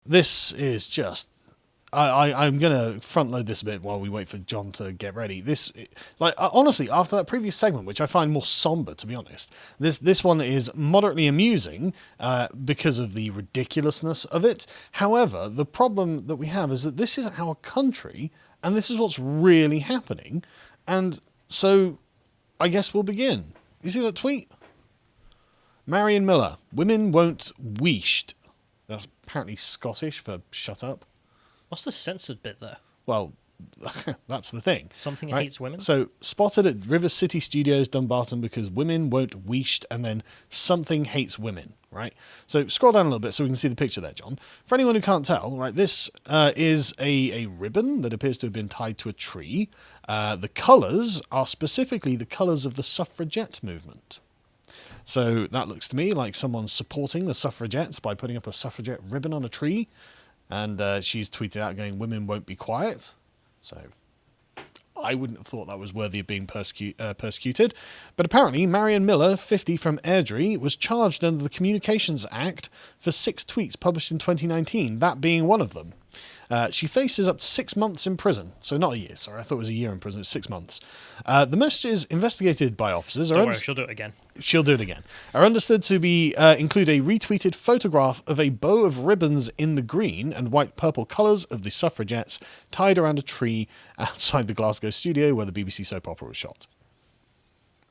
this is just... I'm going to front load this a bit while we wait for John to get ready. Honestly, after that previous segment, which I find more somber, to be honest, this one is moderately amusing because of the ridiculousness of it. However, the problem that we have is that this is our country, and this is what's really happening. And so, I guess we'll begin. You see that tweet? Marion Millar, women won't weeshed. That's apparently Scottish for shut up. What's the censored bit there? Well, that's the thing. Something right? hates women? So, spotted at River City Studios, Dumbarton, because women won't weeshed, and then something hates women, right? So, scroll down a little bit so we can see the picture there, John. For anyone who can't tell, right, this is a ribbon that appears to have been tied to a tree. The colours are specifically the colours of the suffragette movement. So, that looks to me like someone's supporting the suffragettes by putting up a suffragette ribbon on a tree. And she's tweeted out going, women won't be quiet. So I wouldn't have thought that was worthy of being persecuted. But apparently Marion Millar, 50, from Airdrie, was charged under the Communications Act for 6 tweets published in 2019, that being one of them. She faces up to 6 months in prison. So not a year, sorry. I thought it was a year in prison. It's 6 months. The messages investigated by officers... Don't worry, she'll do it again. She'll do it again. Are understood to be include a retweeted photograph of a bow of ribbons in the green and white-purple colours of the suffragettes tied around a tree outside the Glasgow studio where the BBC soap opera was shot.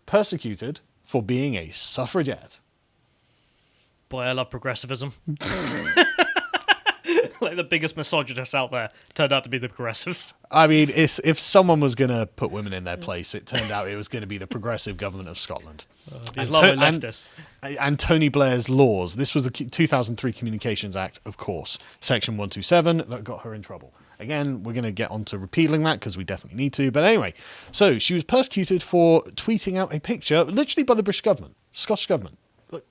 Persecuted for being a suffragette. Boy, I love progressivism. Like the biggest misogynists out there turned out to be the progressives. I mean, if someone was going to put women in their place, it turned out it was going to be the progressive government of Scotland. These lovely leftists. And Tony Blair's laws. This was the 2003 Communications Act, of course. Section 127, that got her in trouble. Again, we're going to get on to repealing that because we definitely need to. But anyway, so she was persecuted for tweeting out a picture, literally by the British government, Scottish government. Look,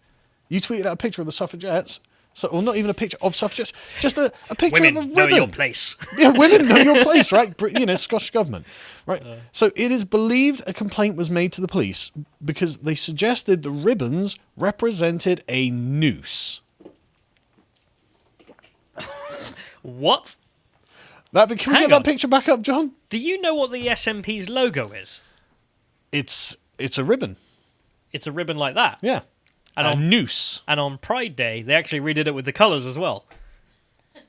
you tweeted out a picture of the suffragettes. So, well, not even a picture of suffragettes, just a picture women of a ribbon. Know your place. Yeah, women know your place, right? Scottish government, right? So it is believed a complaint was made to the police because they suggested the ribbons represented a noose. What? Can we get that picture back up, John? Do you know what the SNP's logo is? It's a ribbon. It's a ribbon like that? Yeah. And a noose. And on Pride Day, they actually redid it with the colours as well.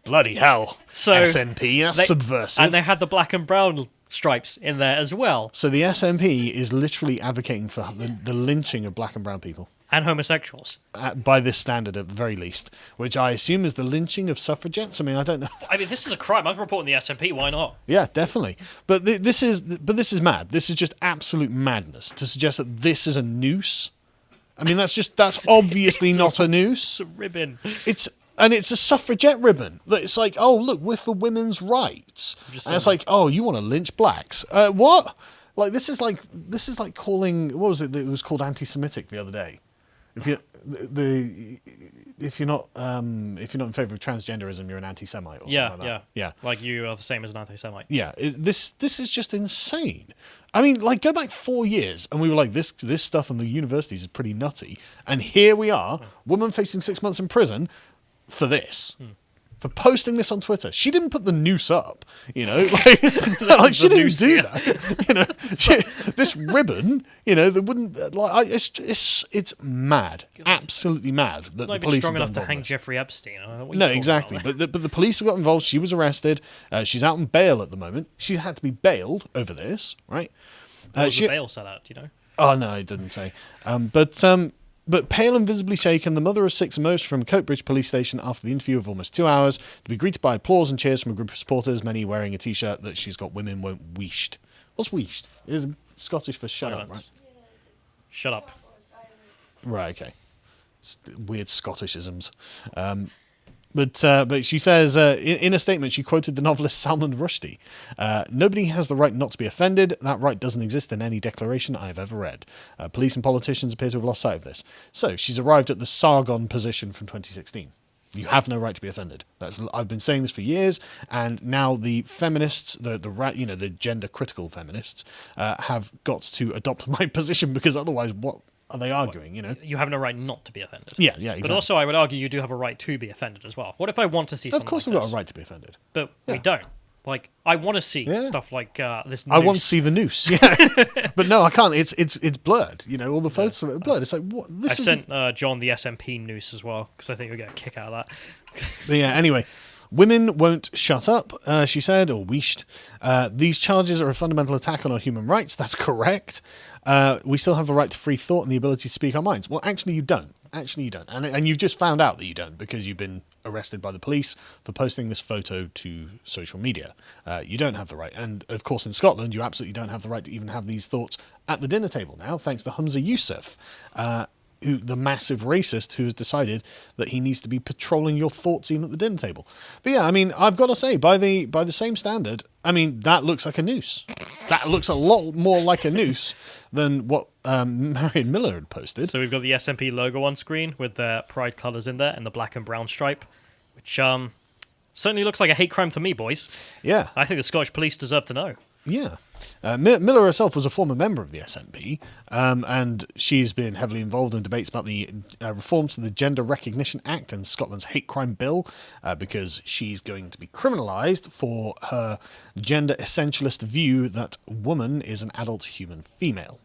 Bloody hell. So SNP, that's subversive. And they had the black and brown stripes in there as well. So the SNP is literally advocating for the lynching of black and brown people. And homosexuals. By this standard, at the very least. Which I assume is the lynching of suffragettes. I mean, I don't know. I mean, this is a crime. I'm reporting the SNP. Why not? Yeah, definitely. But this is mad. This is just absolute madness to suggest that this is a noose. I mean, that's obviously not a noose. It's a ribbon. It's a suffragette ribbon. It's like, oh, look, we're for women's rights. And it's like, oh, you want to lynch blacks? What? Like, this is like calling, what was it? It was called anti-Semitic the other day. If you're not in favour of transgenderism, you're an anti-Semite or something like that. Yeah. Like you are the same as an anti-Semite. Yeah. This is just insane. I mean, like, go back 4 years, and we were like, this stuff in the universities is pretty nutty. And here we are, woman facing 6 months in prison for this. For posting this on Twitter. She didn't put the noose up, like she didn't do that. This ribbon, that wouldn't, it's mad. Absolutely mad that not the police even strong have enough to done hang this. Jeffrey Epstein. No, exactly. But the police got involved. She was arrested. She's out on bail at the moment. She had to be bailed over this, right? What was the bail set out, do you know? Oh, no, it didn't say. But pale and visibly shaken, the mother of 6 emerged from Coatbridge police station after the interview of almost 2 hours to be greeted by applause and cheers from a group of supporters, many wearing a T-shirt that she's got "Women Won't Weeshed." What's weeshed? It is Scottish for shut up, right? Shut up. Right, okay. It's weird Scottishisms. But she says, in a statement, she quoted the novelist Salman Rushdie. Nobody has the right not to be offended. That right doesn't exist in any declaration I have ever read. Police and politicians appear to have lost sight of this. So she's arrived at the Sargon position from 2016. You have no right to be offended. I've been saying this for years, and now the feminists, the gender critical feminists, have got to adopt my position because otherwise, what? are they arguing, you know? You have no right not to be offended. Yeah, exactly. But also, I would argue you do have a right to be offended as well. What if I want to see something Of course like we've this? got a right to be offended. But Yeah. we don't. Like, I want to see Yeah. stuff like this I want to noose. see the noose, yeah. But no, I can't. It's blurred, you know, all the photos of it are blurred. It's like, what? I This is sent John the SMP noose as well, because I think you'll get a kick out of that. But yeah, anyway, women won't shut up, she said, or wished. These charges are a fundamental attack on our human rights. That's correct. We still have the right to free thought and the ability to speak our minds. Well, actually, you don't. Actually, you don't. And you've just found out that you don't because you've been arrested by the police for posting this photo to social media. You don't have the right. And, of course, in Scotland, you absolutely don't have the right to even have these thoughts at the dinner table now, thanks to Humza Yousaf, the massive racist who has decided that he needs to be patrolling your thoughts even at the dinner table. But yeah, I mean, I've got to say, by the same standard, I mean, that looks like a noose. That looks a lot more like a noose than what Marion Millar had posted. So we've got the SMP logo on screen with the pride colours in there and the black and brown stripe, which certainly looks like a hate crime to me, boys. Yeah. I think the Scottish police deserve to know. Yeah. Millar herself was a former member of the SNP, and she's been heavily involved in debates about the reforms to the Gender Recognition Act and Scotland's hate crime bill, because she's going to be criminalised for her gender essentialist view that woman is an adult human female.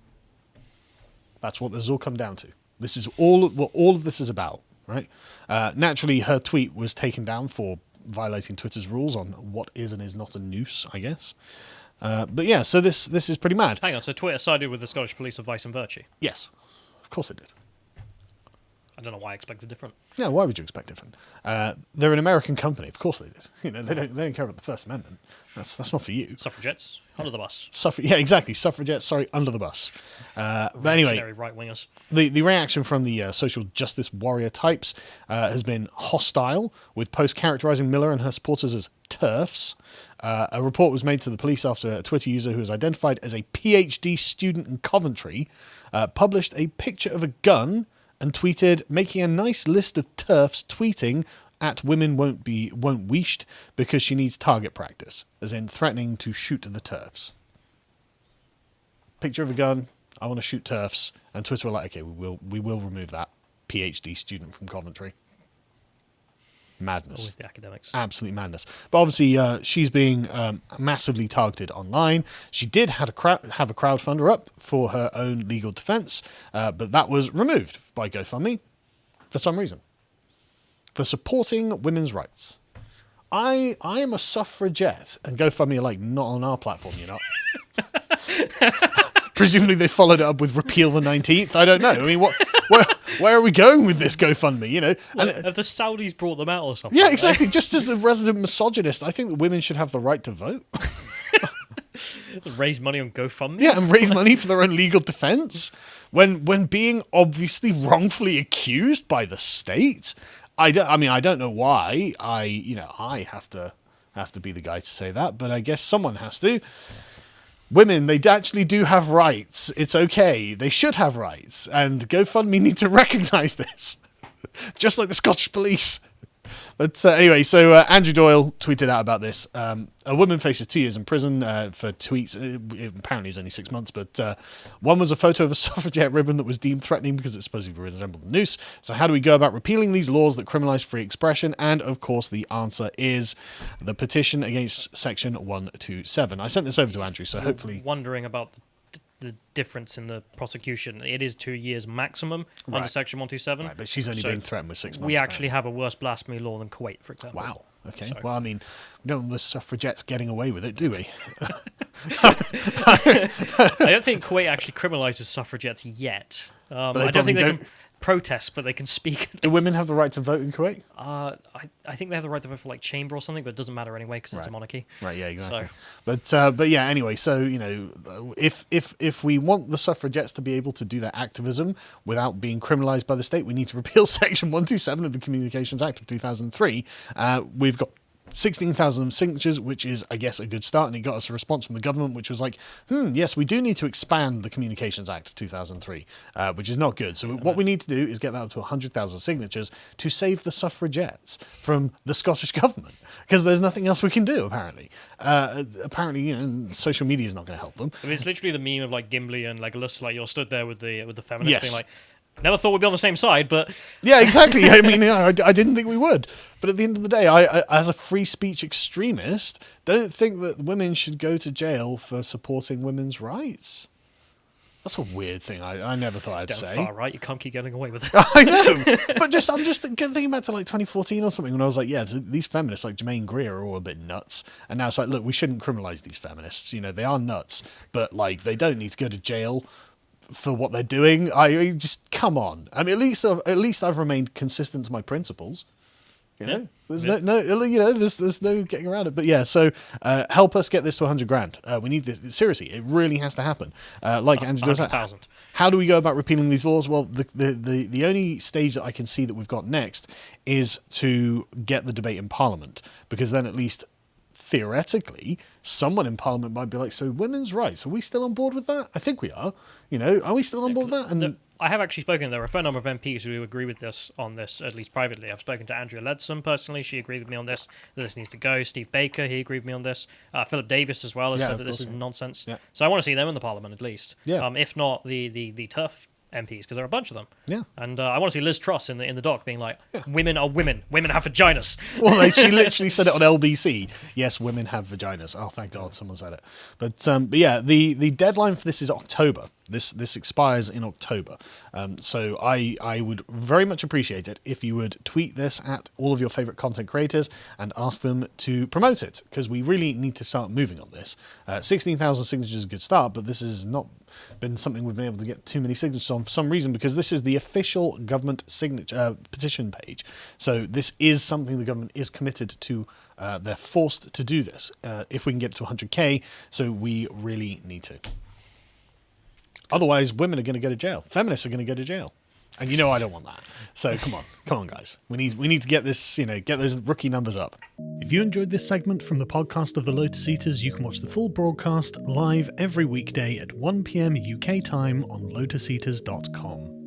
That's what this has all come down to. This is what all of this is about, right? Naturally, her tweet was taken down for violating Twitter's rules on what is and is not a noose, I guess. But yeah, so this is pretty mad. Hang on, so Twitter sided with the Scottish police of Vice and Virtue? Yes, of course it did. I don't know why I expected different. Yeah, why would you expect different? They're an American company, of course they did. You know, they don't care about the First Amendment. That's not for you. Suffragettes, under the bus. Yeah, exactly. Suffragettes, sorry, under the bus. But anyway, Right-wingers. the reaction from the social justice warrior types has been hostile, with posts characterising Millar and her supporters as TERFs. A report was made to the police after a Twitter user who was identified as a PhD student in Coventry published a picture of a gun and tweeted, making a nice list of TERFs tweeting at women won't wished because she needs target practice, as in threatening to shoot the TERFs. Picture of a gun, I want to shoot TERFs, and Twitter were like, okay, we will remove that PhD student from Coventry. Madness. Always the academics. Absolute madness. But obviously, she's being massively targeted online. She did have a crowdfunder up for her own legal defense, but that was removed by GoFundMe for some reason. For supporting women's rights. I am a suffragette, and GoFundMe are like, not on our platform, you're not. Presumably they followed it up with repeal the 19th. I don't know. I mean, where are we going with this GoFundMe, you know? Like, have the Saudis brought them out or something? Yeah, exactly. Just as the resident misogynist, I think that women should have the right to vote. Raise money on GoFundMe? Yeah, and raise money for their own legal defense when being obviously wrongfully accused by the state. I don't know why I have to be the guy to say that, but I guess someone has to. Women, they actually do have rights. It's okay. They should have rights. And GoFundMe need to recognise this. Just like the Scottish police. But anyway, so Andrew Doyle tweeted out about this. A woman faces 2 years in prison for tweets. Apparently it's only 6 months, but one was a photo of a suffragette ribbon that was deemed threatening because it supposedly resembled a noose. So how do we go about repealing these laws that criminalise free expression? And, of course, the answer is the petition against Section 127. I sent this over to Andrew, so hopefully... Wondering about the difference in the prosecution. It is 2 years maximum under Section 127. Right, but she's only being threatened with 6 months. We actually have a worse blasphemy law than Kuwait, for example. Wow. Okay. So. Well, I mean, we don't want the suffragettes getting away with it, do we? I don't think Kuwait actually criminalises suffragettes yet. I don't think they can protest, but they can speak. Do women have the right to vote in Kuwait? I think they have the right to vote for like chamber or something, but it doesn't matter anyway because it's a monarchy. Right. Yeah. Exactly. So. But yeah. Anyway, so if we want the suffragettes to be able to do their activism without being criminalised by the state, we need to repeal Section 127 of the Communications Act of 2003. We've got 16,000 signatures, which is, I guess, a good start, and it got us a response from the government, which was like, yes, we do need to expand the Communications Act of 2003, which is not good. So what we need to do is get that up to 100,000 signatures to save the suffragettes from the Scottish government, because there's nothing else we can do, apparently. Apparently, social media is not going to help them. I mean, it's literally the meme of like Gimli and Legolas, like you're stood there with the feminists Yes. being like, never thought we'd be on the same side, but Yeah, exactly. I mean, I didn't think we would. But at the end of the day, I, as a free speech extremist, don't think that women should go to jail for supporting women's rights. That's a weird thing I never thought I'd damn say. far right, you can't keep getting away with it. I know. But I'm just thinking back to like 2014 or something when I was like, yeah, these feminists like Jermaine Greer are all a bit nuts. And now it's like, look, we shouldn't criminalize these feminists. You know, they are nuts, but like they don't need to go to jail for what they're doing. I just, come on. I mean, at least I've remained consistent to my principles. You know, there's there's no getting around it. But yeah, so help us get this to 100 grand. We need this seriously. It really has to happen. Like Andrew does. 100,000. How do we go about repealing these laws? Well, the only stage that I can see that we've got next is to get the debate in Parliament, because then at least theoretically, someone in Parliament might be like, so women's rights, are we still on board with that? I think we are. You know, are we still on board with that? And I have actually spoken. There are a fair number of MPs who agree with this on this, at least privately. I've spoken to Andrea Leadsom personally. She agreed with me on this, that this needs to go. Steve Baker, he agreed with me on this. Philip Davis as well has said that this is nonsense. Yeah. So I want to see them in the Parliament at least. Yeah. If not the TERF MPs, because there are a bunch of them. Yeah. And I want to see Liz Truss in the dock being like, women are women. Women have vaginas. Well, she literally said it on LBC. Yes, women have vaginas. Oh, thank God someone said it. But yeah, the deadline for this is October. This expires in October. So I would very much appreciate it if you would tweet this at all of your favorite content creators and ask them to promote it, because we really need to start moving on this. 16,000 signatures is a good start, but this has not been something we've been able to get too many signatures on for some reason, because this is the official government signature petition page. So this is something the government is committed to. They're forced to do this if we can get it to 100k. So we really need to. Otherwise, women are going to go to jail. Feminists are going to go to jail. And you know I don't want that. So come on, guys. We need to get this, get those rookie numbers up. If you enjoyed this segment from the podcast of the Lotus Eaters, you can watch the full broadcast live every weekday at 1 p.m. UK time on lotuseaters.com.